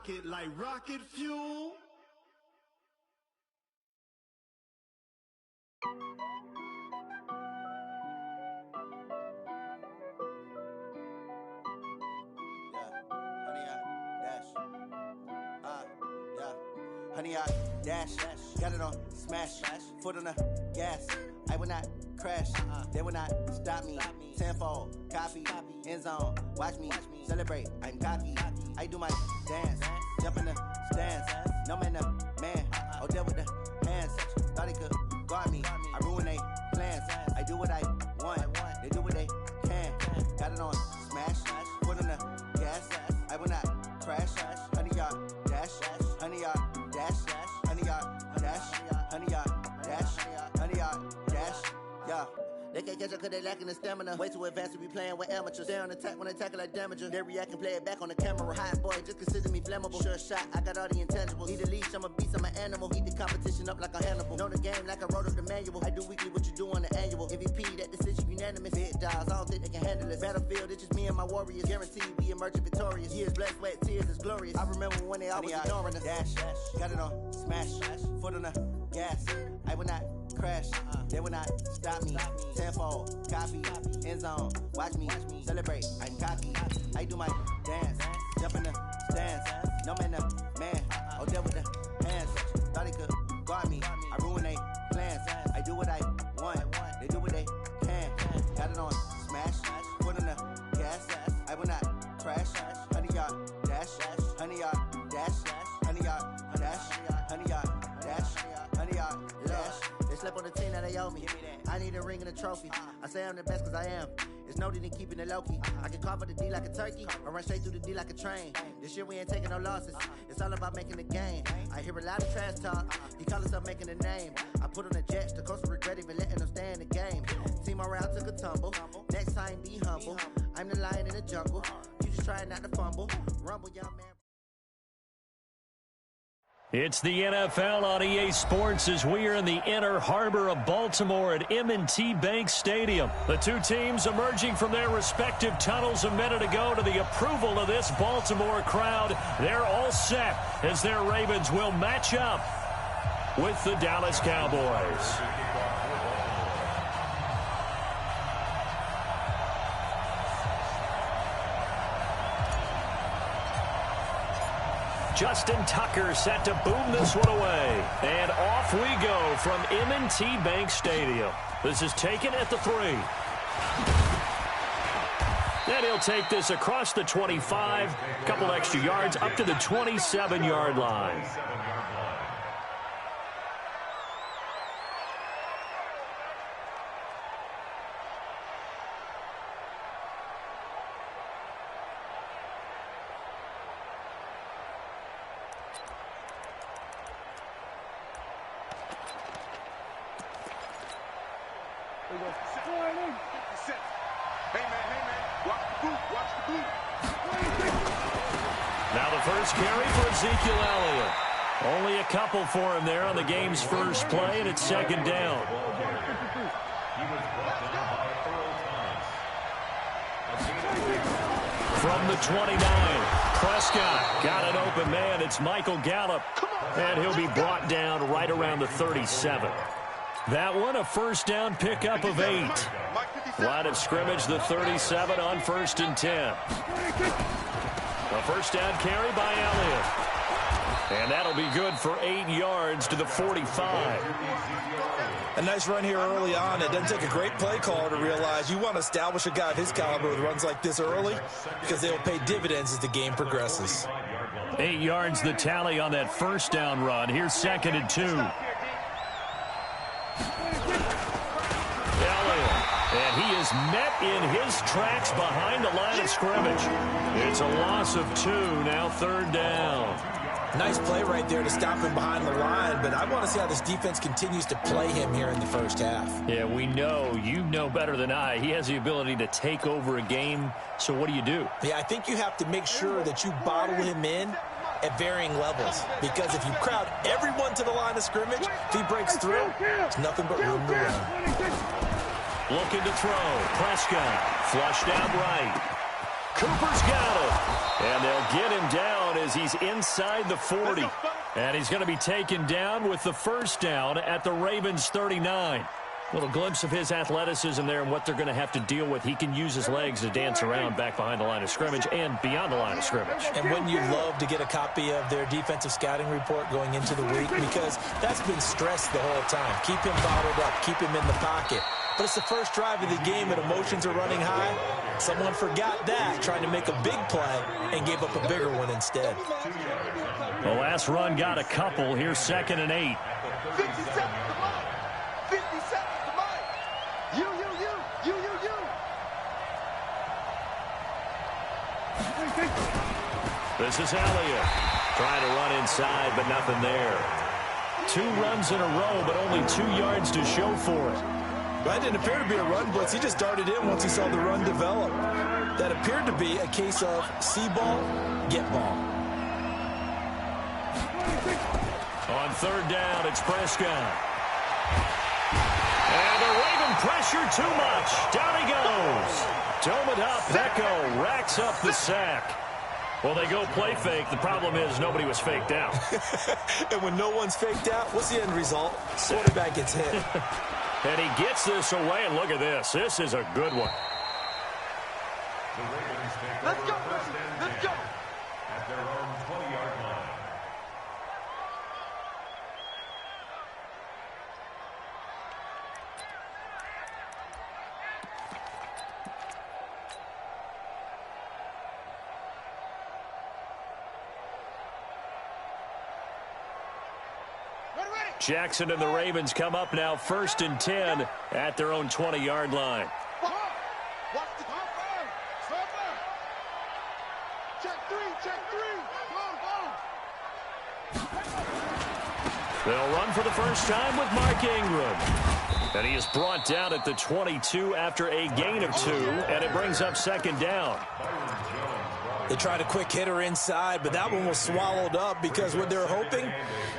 rock it like rocket fuel. Honey, I dash, got it on smash, foot on the gas. I will not crash, they will not stop me. Tenfold, copy, end zone, watch me celebrate. I'm cocky, I do my dance, jump in the stands. No man, man, oh there with the hands. Thought he could guard me, I ruin they plans. I do what I want, they do what they can. Got it on smash, foot on the gas. I will not crash, honey, y'all dash, honey, y'all dash, honey, y'all dash, honey, y'all dash, honey, y'all dash, yeah. They can't catch up cause they lacking the stamina. Way too advanced to be playing with amateurs. Stay on attack when they tackle like damager. They react and play it back on the camera. Hot boy, just consider me flammable. Sure shot, I got all the intangibles. Need a leash, I'm a beast, I'm an animal. Eat the competition up like a Hannibal. Know the game like I wrote up the manual. I do weekly what you do on the annual. MVP, that decision unanimous. Big dogs, I don't think they can handle it. Battlefield, it's just me and my warriors. Guaranteed we emerge victorious. Years, blood, sweat, tears, it's glorious. I remember when they always ignoring us. Dash, got it on smash, foot on the gas. I will not crash, they will not stop me. Tenfold, copy, end zone, watch me celebrate. I'm cocky, I do my dance, jump in the stands. No man, man, oh there with the hands. Thought he could guard me, I ruin they plans. I do what I want, they do what they can. Got it on smash, foot on the gas. I will not crash, honey y'all dash, honey y'all dash, honey y'all dash, honey y'all dash, honey y'all dash. They slept on the team that they owe me. I need a ring and a trophy. I say I'm the best cause I am. It's no need in keeping it low-key. I can carve up the D like a turkey or run straight through the D like a train. This year we ain't taking no losses. It's all about making the game. I hear a lot of trash talk. He call himself making a name. I put on the Jets. The coach will regret even letting them stay in the game. Team around took a tumble. Next time be humble. I'm the lion in the jungle. You just trying not to fumble. Rumble, young man. It's the NFL on EA Sports as we are in the inner harbor of Baltimore at M&T Bank Stadium. The two teams emerging from their respective tunnels a minute ago to the approval of this Baltimore crowd. They're all set as their Ravens will match up with the Dallas Cowboys. Justin Tucker set to boom this one away. And off we go from M&T Bank Stadium. This is taken at the 3. Then he'll take this across the 25. A couple extra yards up to the 27-yard line. Now the first carry for Ezekiel Elliott. Only a couple for him there on the game's first play, and it's second down. From the 29, Prescott got an open man. It's Michael Gallup, and he'll be brought down right around the 37. That one, a first down pickup of 8. Line of scrimmage, the 37 on 1st and 10. A first down carry by Elliott. And that'll be good for 8 yards to the 45. A nice run here early on. It doesn't take a great play caller to realize you want to establish a guy of his caliber with runs like this early because they'll pay dividends as the game progresses. 8 yards the tally on that first down run. Here's 2nd and 2. And he is met in his tracks behind the line of scrimmage. It's a loss of 2, now 3rd down. Nice play right there to stop him behind the line, but I want to see how this defense continues to play him here in the first half. Yeah, we know. You know better than I. He has the ability to take over a game, so what do? Yeah, I think you have to make sure that you bottle him in at varying levels, because if you crowd everyone to the line of scrimmage, if he breaks through, it's nothing but room to run. Looking to throw. Prescott flushed out right. Cooper's got it. And they'll get him down as he He's inside the 40. And he's going to be taken down with the first down at the Ravens' 39. Little glimpse of his athleticism there and what they're going to have to deal with. He can use his legs to dance around back behind the line of scrimmage and beyond the line of scrimmage. And wouldn't you love to get a copy of their defensive scouting report going into the week? Because that's been stressed the whole time. Keep him bottled up. Keep him in the pocket. But it's the first drive of the game and emotions are running high. Someone forgot that, trying to make a big play, and gave up a bigger one instead. The last run got a couple. Here's 2nd and 8. 50 seconds to mine. 50 seconds to mine. You. This is Elliott. Trying to run inside, but nothing there. 2 runs in a row, but only 2 yards to show for it. That didn't appear to be a run blitz. He just darted in once he saw the run develop. That appeared to be a case of see ball, get ball. On 3rd down, it's Prescott. And the Raven pressure too much. Down he goes. Dome it up. Pecco racks up the sack. Well, they go play fake. The problem is nobody was faked out. And when no one's faked out, what's the end result? Quarterback gets hit. And he gets this away, and look at this. This is a good one. Let's go. Let's go. At their own 20-yard line. Jackson and the Ravens come up now 1st and 10 at their own 20-yard line. Watch the check 3. They'll run for the first time with Mark Ingram. And he is brought down at the 22 after a gain of 2, and it brings up 2nd down. They tried a quick hitter inside, but that one was swallowed up because what they're hoping,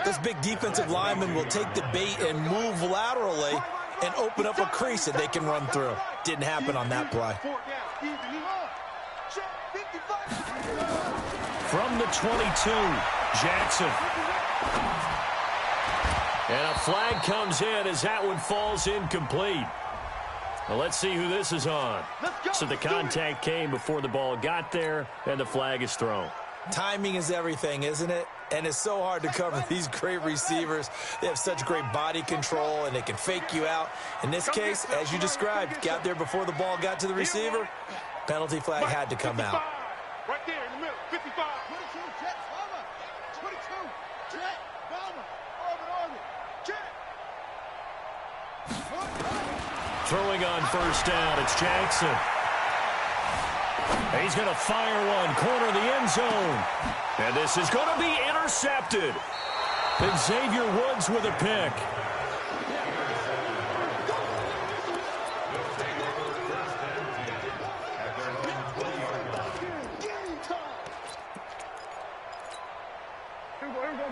those big defensive linemen will take the bait and move laterally and open up a crease that they can run through. Didn't happen on that play. From the 22, Jackson. And a flag comes in as that one falls incomplete. Well, let's see who this is on. So the contact came before the ball got there, and the flag is thrown. Timing is everything, isn't it? And it's so hard to cover these great receivers. They have such great body control, and they can fake you out. In this case, as you described, got there before the ball got to the receiver. Penalty flag had to come out. Right there in the middle. 55. 22, Jets, Palmer. 22, Jet, Palmer. Orbit, Jet. Throwing on 1st down, it's Jackson. He's going to fire one, corner of the end zone. And this is going to be intercepted. And Xavier Woods with a pick.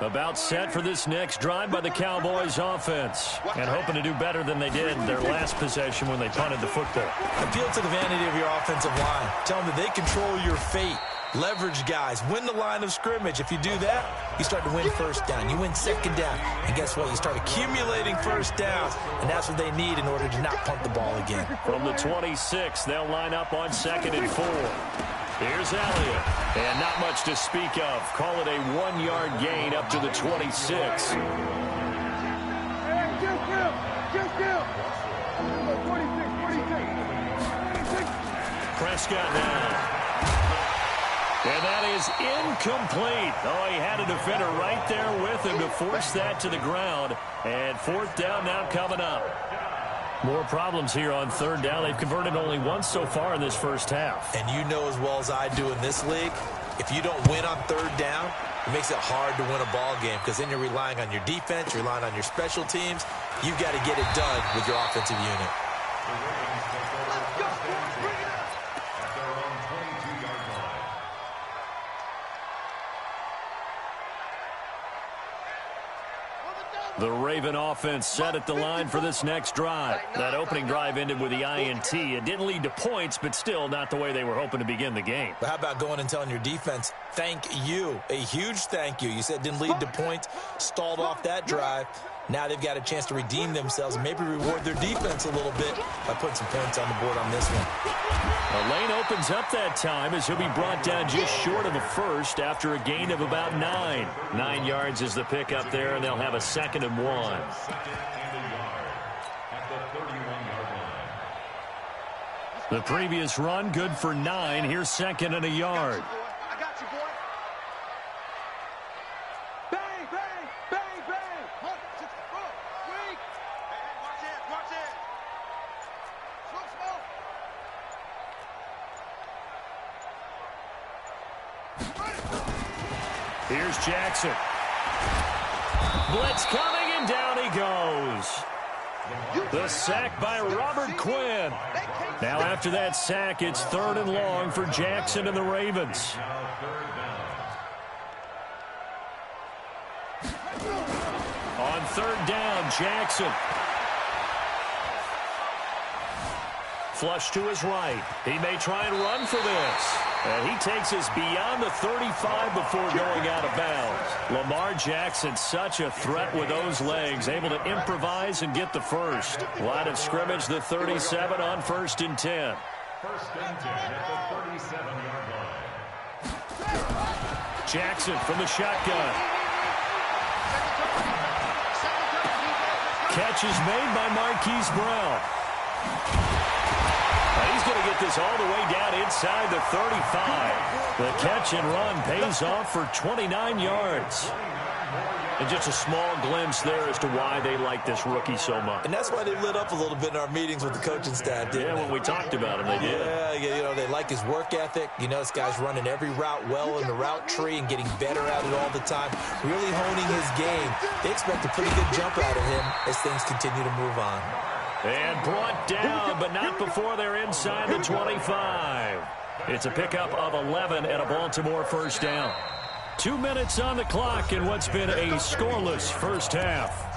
About set for this next drive by the Cowboys offense. And hoping to do better than they did their last possession when they punted the football. Appeal to the vanity of your offensive line. Tell them that they control your fate. Leverage guys. Win the line of scrimmage. If you do that, you start to win 1st down. You win 2nd down. And guess what? You start accumulating 1st downs. And that's what they need in order to not punt the ball again. From the 26, they'll line up on 2nd and 4. Here's Elliott. And not much to speak of. Call it a 1-yard gain up to the 26. Prescott now. And that is incomplete. Oh, he had a defender right there with him to force that to the ground. And 4th down now coming up. More problems here on 3rd down. They've converted only once so far in this first half. And you know as well as I do in this league, if you don't win on 3rd down, it makes it hard to win a ball game because then you're relying on your defense, you're relying on your special teams. You've got to get it done with your offensive unit. On the down The Raven offense set at the line for this next drive. That opening drive ended with the INT. It didn't lead to points, but still not the way they were hoping to begin the game. But how about going and telling your defense, thank you, a huge thank you. You said it didn't lead to points, stalled off that drive. Now they've got a chance to redeem themselves and maybe reward their defense a little bit by putting some points on the board on this one. The lane opens up that time as he'll be brought down just short of a first after a gain of about 9. 9 yards is the pickup there, and they'll have a 2nd and 1. The previous run, good for 9. Here's 2nd and a yard. I got you, boy. Bang, bang, bang, bang. Hunt, wait. Hey, watch it, watch it. Smoke. Here's Jackson. Blitz coming, and down he goes. The sack by Robert Quinn. Now after that sack, it's 3rd and long for Jackson and the Ravens. On 3rd down, Jackson. Flush to his right. He may try and run for this. And he takes us beyond the 35 before going out of bounds. Lamar Jackson, such a threat with those legs, able to improvise and get the first. Line of scrimmage, the 37 on 1st and 10. 1st and 10 at the 37-yard line. Jackson from the shotgun. Catch is made by Marquise Brown. He's going to get this all the way down inside the 35. The catch and run pays off for 29 yards. And just a small glimpse there as to why they like this rookie so much. And that's why they lit up a little bit in our meetings with the coaching staff, didn't they? When we talked about him, they did. Yeah, you know, they like his work ethic. You know, this guy's running every route well in the route tree and getting better at it all the time, really honing his game. They expect a pretty good jump out of him as things continue to move on. And brought down, but not before they're inside the 25. It's a pickup of 11 and a Baltimore 1st down. 2 minutes on the clock in what's been a scoreless first half.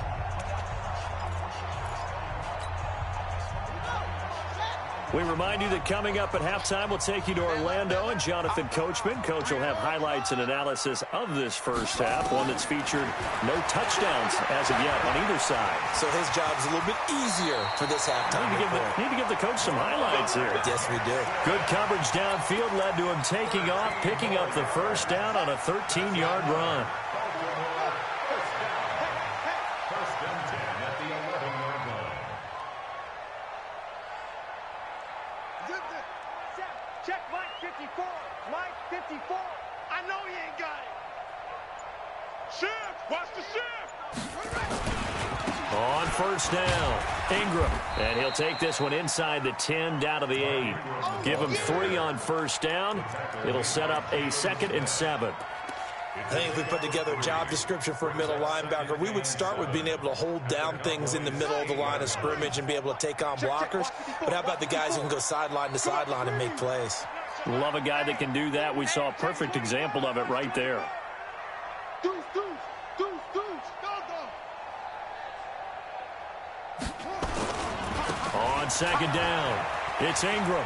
We remind you that coming up at halftime, we'll take you to Orlando and Jonathan Coachman. Coach will have highlights and analysis of this first half, one that's featured no touchdowns as of yet on either side. So his job's a little bit easier for this halftime. Need to give the coach some highlights here. Yes, we do. Good coverage downfield led to him taking off, picking up the 1st down on a 13-yard run. 1st and 10 at the 11-yard line. Check Mike 54. Mike 54. I know he ain't got it. Shift. Watch the shift. On 1st down, Ingram. And he'll take this one inside the 10 down to the 8. Give him 3 on 1st down. It'll set up a 2nd and 7. I think if we put together a job description for a middle linebacker, we would start with being able to hold down things in the middle of the line of scrimmage and be able to take on blockers. But how about the guys who can go sideline to sideline and make plays? Love a guy that can do that. We saw a perfect example of it right there. Deuce. On 2nd down, it's Ingram.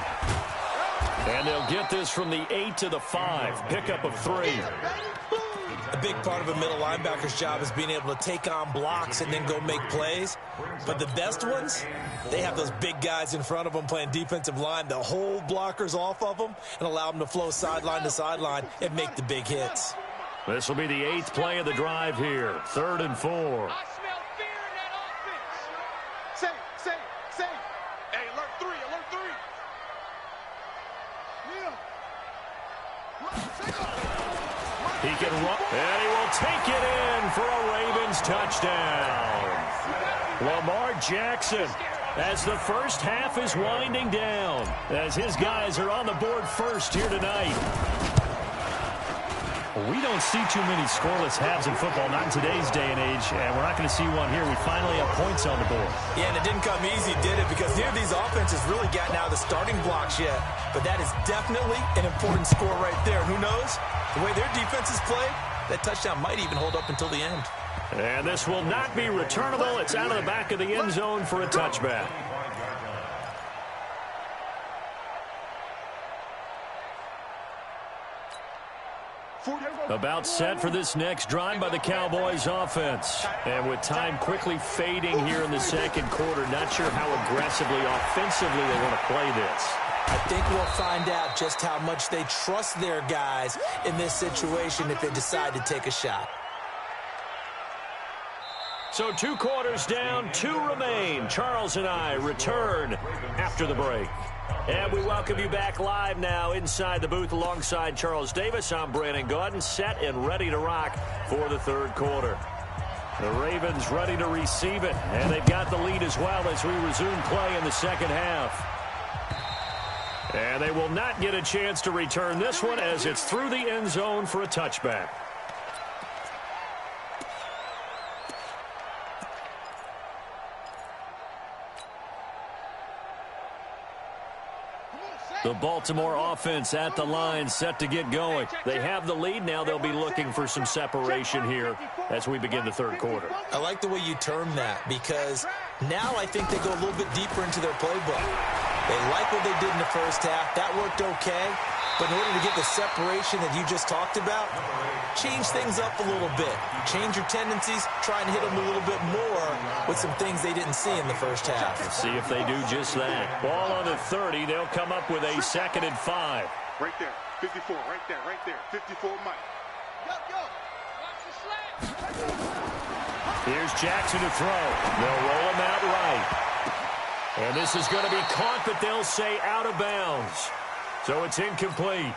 And they'll get this from the 8 to the 5. Pickup of 3. A big part of a middle linebacker's job is being able to take on blocks and then go make plays. But the best ones, they have those big guys in front of them playing defensive line that hold blockers off of them and allow them to flow sideline to sideline and make the big hits. This will be the 8th play of the drive here. 3rd and 4. I smell fear in that offense. Say. Hey, alert 3. He can run, and he will take it in for a Ravens touchdown. Lamar Jackson, as the first half is winding down, as his guys are on the board first here tonight. We don't see too many scoreless halves in football, not in today's day and age, and we're not going to see one here. We finally have points on the board. Yeah, and it didn't come easy, did it? Because neither of these offenses really gotten out of the starting blocks yet. But that is definitely an important score right there. And who knows? The way their defenses play, that touchdown might even hold up until the end. And this will not be returnable. It's out of the back of the end zone for a touchback. About set for this next drive by the Cowboys offense. And with time quickly fading here in the second quarter, not sure how aggressively, offensively they want to play this. I think we'll find out just how much they trust their guys in this situation if they decide to take a shot. So 2 quarters down, 2 remain. Charles and I return after the break. And we welcome you back live now inside the booth alongside Charles Davis. I'm Brandon Gaudin, set and ready to rock for the third quarter. The Ravens ready to receive it, and they've got the lead as well as we resume play in the second half. And they will not get a chance to return this one as it's through the end zone for a touchback. The Baltimore offense at the line, set to get going. They have the lead. Now they'll be looking for some separation here as we begin the third quarter. I like the way you term that, because now I think they go a little bit deeper into their playbook. They like what they did in the first half. That worked okay. But in order to get the separation that you just talked about, change things up a little bit. Change your tendencies. Try and hit them a little bit more with some things they didn't see in the first half. Let's see if they do just that. Ball on the 30. They'll come up with a 2nd and 5. Right there. 54. Right there. Right there. 54 Mike. Go, go. Watch the slant. Here's Jackson to throw. They'll roll him out right. And this is going to be caught, but they'll say out of bounds. So it's incomplete.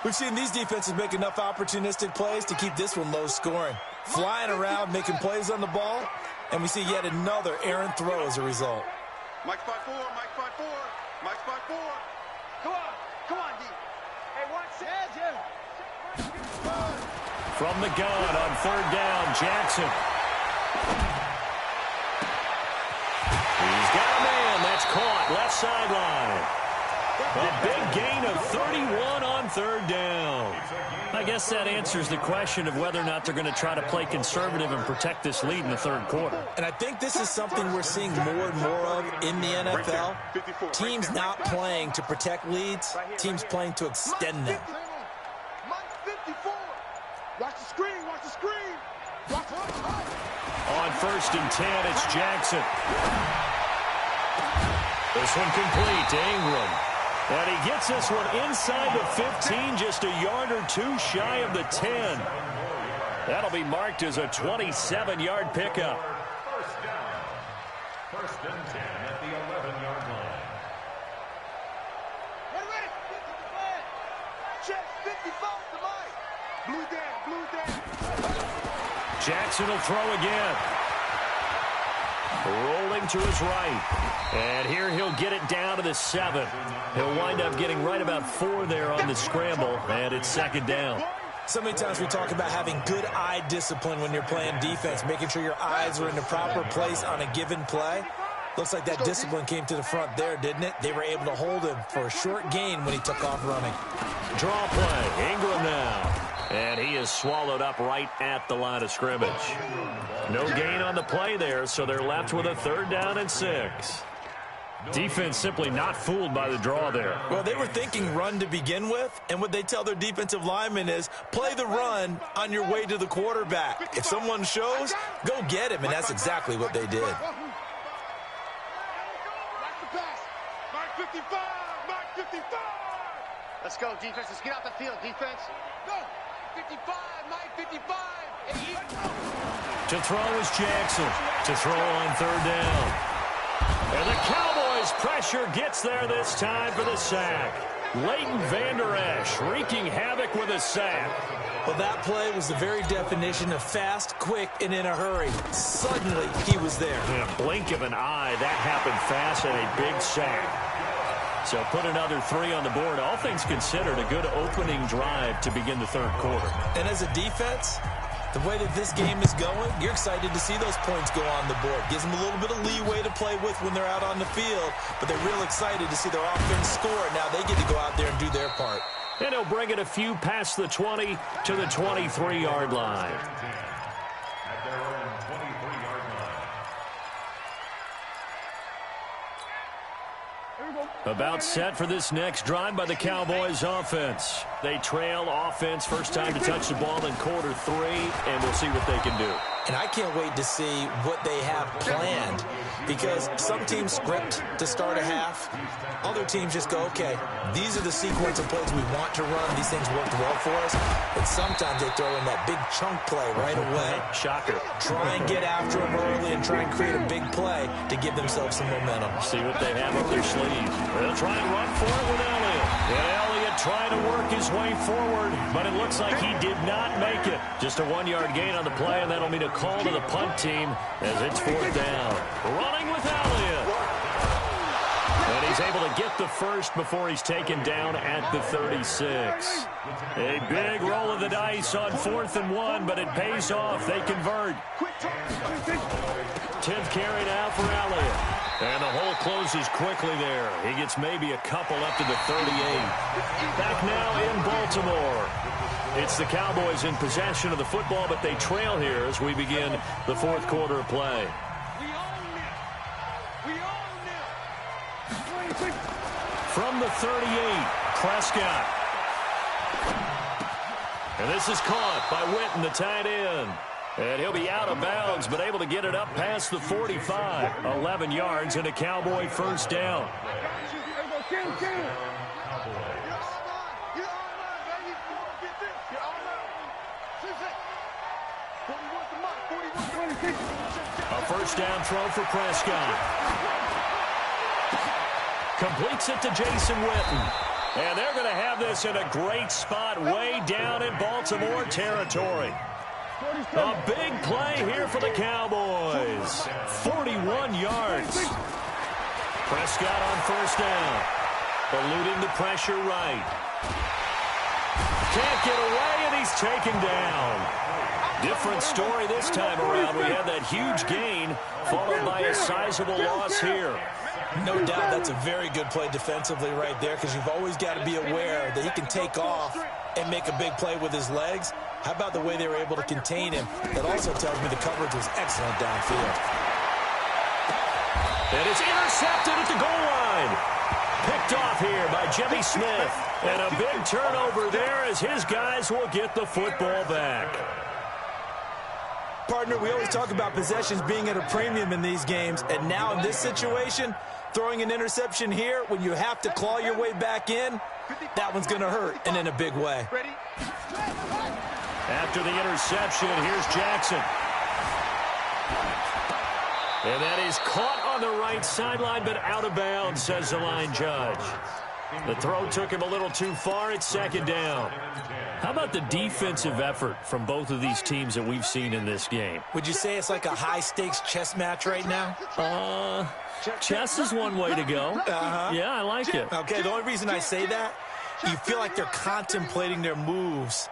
We've seen these defenses make enough opportunistic plays to keep this one low scoring. Flying around, making plays on the ball, and we see yet another errant throw as a result. Mike 5-4, Mike 5-4, Mike 5-4. Come on, D. Hey, watch it. From the gun on 3rd down, Jackson. He's got a man. That's caught. Left sideline. A big gain of 31 on 3rd down. I guess that answers the question of whether or not they're going to try to play conservative and protect this lead in the third quarter. And I think this is something we're seeing more and more of in the NFL. Teams not playing to protect leads, teams playing to extend them. Watch the screen, watch the screen. On 1st and 10, it's Jackson. This one complete to Ingram. And he gets this one inside the 15, just a yard or 2 shy of the 10. That'll be marked as a 27-yard pickup. First down. 1st and 10 at the 11-yard line. Ready. Check 55 to Mike. Blue down. Jackson will throw again. Rolling to his right. And here he'll get it down to the 7. He'll wind up getting right about 4 there on the scramble, and it's 2nd down. So many times we talk about having good eye discipline when you're playing defense, making sure your eyes are in the proper place on a given play. Looks like that discipline came to the front there, didn't it? They were able to hold him for a short gain when he took off running. Draw play. Ingram now. And he is swallowed up right at the line of scrimmage. No gain on the play there, so they're left with a 3rd down and 6. Defense simply not fooled by the draw there. Well, they were thinking run to begin with, and what they tell their defensive linemen is play the run on your way to the quarterback. If someone shows, go get him, and that's exactly what they did. Mike 55, Mike 55. Let's go, defense. Let's get out the field, defense. Go. 55, Mike 55. To throw is Jackson. To throw on 3rd down. And the Cowboys pressure gets there this time for the sack. Leighton Vander Esch wreaking havoc with a sack. Well, that play was the very definition of fast, quick, and in a hurry. Suddenly, he was there. In a blink of an eye, that happened fast and a big sack. So put another 3 on the board. All things considered, a good opening drive to begin the third quarter. And as a defense, the way that this game is going, you're excited to see those points go on the board. Gives them a little bit of leeway to play with when they're out on the field, but they're real excited to see their offense score. Now they get to go out there and do their part. And he'll bring it a few past the 20 to the 23-yard line. At their About set for this next drive by the Cowboys offense. They trail offense, first time to touch the ball in quarter 3, and we'll see what they can do. And I can't wait to see what they have planned, because some teams script to start a half. Other teams just go, okay, these are the sequence of plays we want to run. These things worked well for us. And sometimes they throw in that big chunk play right away. Shocker. Try and get after them early and try and create a big play to give themselves some momentum. See what they have up their sleeve. They'll try and run for it with Elliott. And Elliott trying to work his way forward, but it looks like he did not make it. Just a 1-yard gain on the play, and that'll mean a call to the punt team as it's 4th down. Running with Elliott. And he's able to get the first before he's taken down at the 36. A big roll of the dice on 4th and 1, but it pays off. They convert. 10th carry now for Elliott. And the hole closes quickly there. He gets maybe a couple up to the 38. Back now in Baltimore. It's the Cowboys in possession of the football, but they trail here as we begin the 4th quarter of play. From the 38, Prescott. And this is caught by Witten, the tight end. And he'll be out of bounds, but able to get it up past the 45. 11 yards and a Cowboy first down. A first down throw for Prescott. Completes it to Jason Witten. And they're going to have this in a great spot way down in Baltimore territory. A big play here for the Cowboys. 41 yards. Prescott on first down. Eluding the pressure right. Can't get away, and he's taken down. Different story this time around. We had that huge gain followed by a sizable loss here. No doubt that's a very good play defensively right there, because you've always got to be aware that he can take off and make a big play with his legs. How about the way they were able to contain him? That also tells me the coverage was excellent downfield. And it's intercepted at the goal line. Picked off here by Jimmy Smith. And a big turnover there as his guys will get the football back. Partner, we always talk about possessions being at a premium in these games, and now in this situation, throwing an interception here when you have to claw your way back in, that one's going to hurt, and in a big way. After the interception, here's Jackson. And that is caught on the right sideline, but out of bounds, says the line judge. The throw took him a little too far. It's 2nd down. How about the defensive effort from both of these teams that we've seen in this game? Would you say it's like a high-stakes chess match right now? Chess is one way to go. Yeah, I like it. Okay, the only reason I say that, you feel like they're contemplating their moves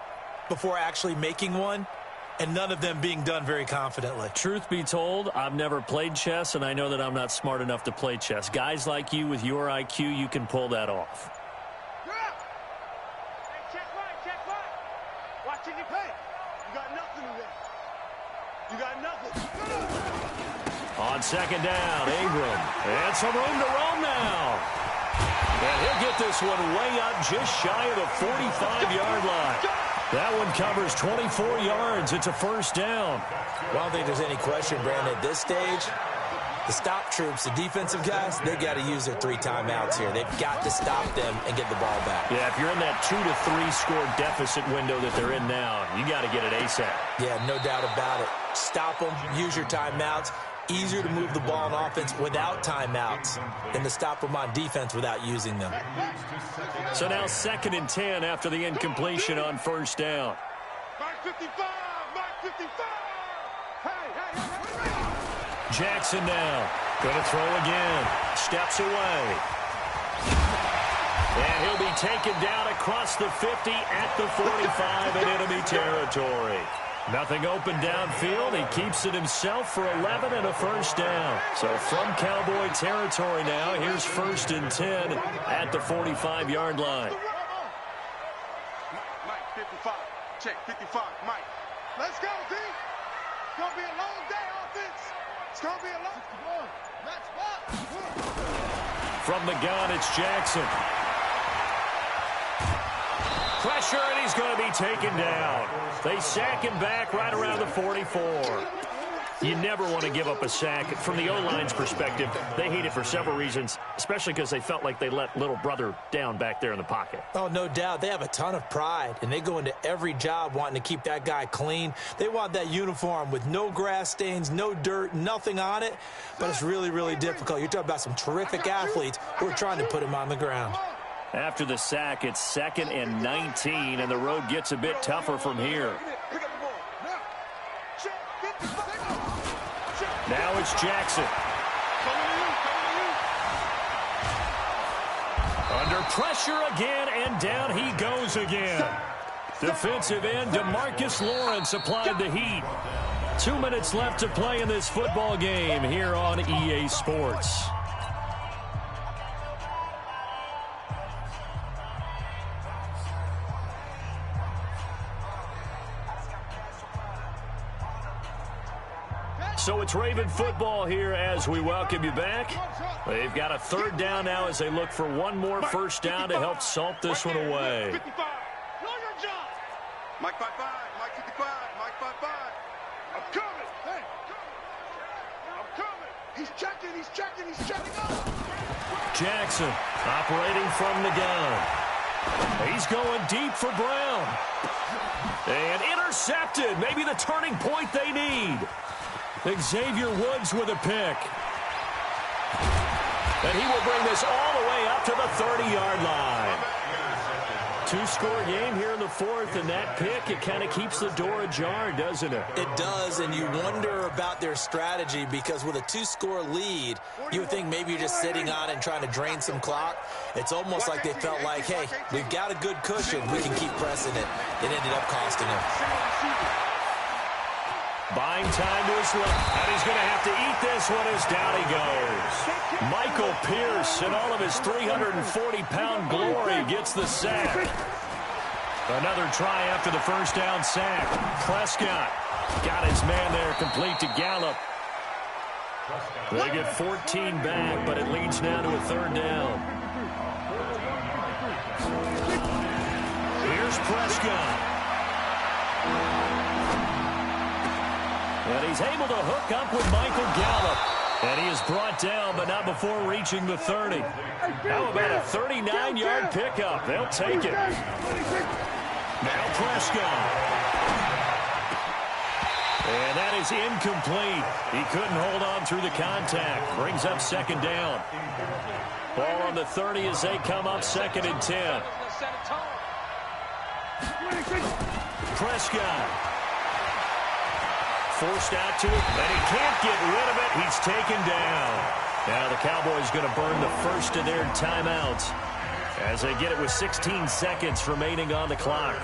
before actually making one, and none of them being done very confidently. Truth be told, I've never played chess, and I know that I'm not smart enough to play chess. Guys like you with your IQ, you can pull that off. Watching you play. You got nothing today. You got nothing. On 2nd down, Ingram. And some room to roam now. And he'll get this one way up just shy of the 45-yard line. That one covers 24 yards. It's a first down. Well, I don't think there's any question, Brandon, at this stage, the stop troops, the defensive guys, they got to use their 3 timeouts here. They've got to stop them and get the ball back. Yeah, if you're in that 2 to 3 score deficit window that they're in now, you got to get it ASAP. Yeah, no doubt about it. Stop them, use your timeouts. Easier to move the ball on offense without timeouts than to stop them on defense without using them. So now 2nd and 10 after the incompletion on first down. Mark 55! Mark 55! Hey! Jackson now. Going to throw again. Steps away. And he'll be taken down across the 50 at the 45 in enemy territory. Nothing open downfield. He keeps it himself for 11 and a first down. So from Cowboy territory now, here's 1st and 10 at the 45-yard line. Mike, 55. Check, 55. Mike. Let's go, D. It's going to be a long day, offense. It's going to be a long day. Match 1. From the gun, it's Jackson. Pressure, and he's going to be taken down. They sack him back right around the 44. You never want to give up a sack. From the O-line's perspective, they hate it for several reasons, especially because they felt like they let little brother down back there in the pocket. Oh, no doubt. They have a ton of pride, and they go into every job wanting to keep that guy clean. They want that uniform with no grass stains, no dirt, nothing on it, but it's really, really difficult. You're talking about some terrific athletes who are trying to put him on the ground. After the sack, it's 2nd and 19, and the road gets a bit tougher from here. Now it's Jackson. Under pressure again, and down he goes again. Defensive end DeMarcus Lawrence applied the heat. 2 minutes left to play in this football game here on EA Sports. So it's Raven football here as we welcome you back. They've got a 3rd down now as they look for one more first down to help salt this one away. Know your job. Mike 55, Mike 55, Mike 55. I'm coming. Hey, I'm coming. He's checking, he's checking, he's checking up. Jackson operating from the gun. He's going deep for Brown. And intercepted. Maybe the turning point they need. Xavier Woods with a pick. And he will bring this all the way up to the 30-yard line. 2-score game here in the 4th, and that pick, it kind of keeps the door ajar, doesn't it? It does, and you wonder about their strategy because with a 2-score lead, you would think maybe you're just sitting on it and trying to drain some clock. It's almost like they felt like, hey, we've got a good cushion. We can keep pressing it. It ended up costing them. Buying time to his left, and he's going to have to eat this one as down he goes. Michael Pierce, in all of his 340-pound glory, gets the sack. Another try after the first down sack. Prescott got his man there, complete to Gallup. They get 14 back, but it leads now to a 3rd down. Here's Prescott. And he's able to hook up with Michael Gallup. And he is brought down, but not before reaching the 30. How about a 39-yard pickup? They'll take it. Now Prescott. And that is incomplete. He couldn't hold on through the contact. Brings up 2nd down. Ball on the 30 as they come up 2nd and 10. Prescott. Forced out to it, and he can't get rid of it. He's taken down. Now the Cowboys going to burn the first of their timeouts as they get it with 16 seconds remaining on the clock.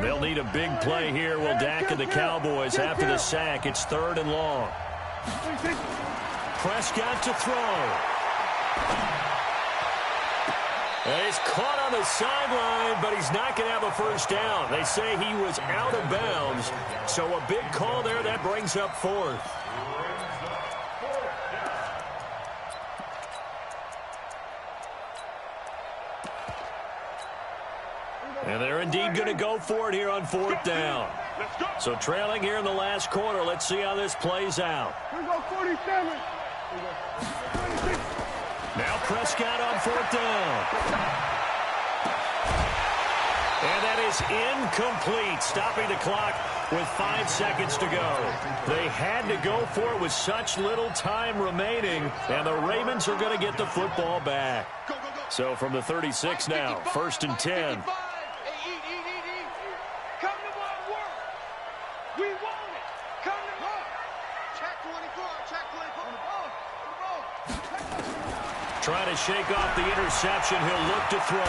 They'll need a big play here, will Dak and the Cowboys after the sack. It's 3rd and long. Prescott to throw. He's caught on the sideline, but he's not going to have a first down. They say he was out of bounds, so a big call there. That brings up 4th. And they're indeed going to go for it here on 4th down. So trailing here in the last quarter. Let's see how this plays out. Here we go, 47. Now Prescott on 4th down. And that is incomplete, stopping the clock with 5 seconds to go. They had to go for it with such little time remaining, and the Ravens are going to get the football back. So from the 36 now, 1st and 10. Trying to shake off the interception. He'll look to throw.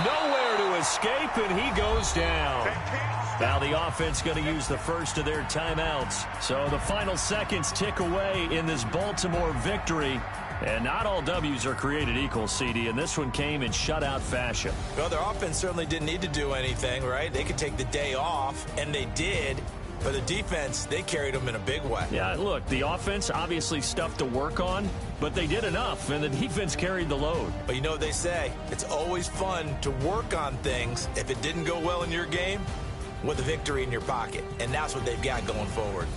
Nowhere to escape, and he goes down. Now the offense going to use the first of their timeouts. So the final seconds tick away in this Baltimore victory. And not all W's are created equal, CD, and this one came in shutout fashion. Well, their offense certainly didn't need to do anything, right? They could take the day off, and they did. For the defense, they carried them in a big way. Yeah, look, the offense, obviously stuff to work on, but they did enough, and the defense carried the load. But you know what they say, it's always fun to work on things if it didn't go well in your game with a victory in your pocket, and that's what they've got going forward.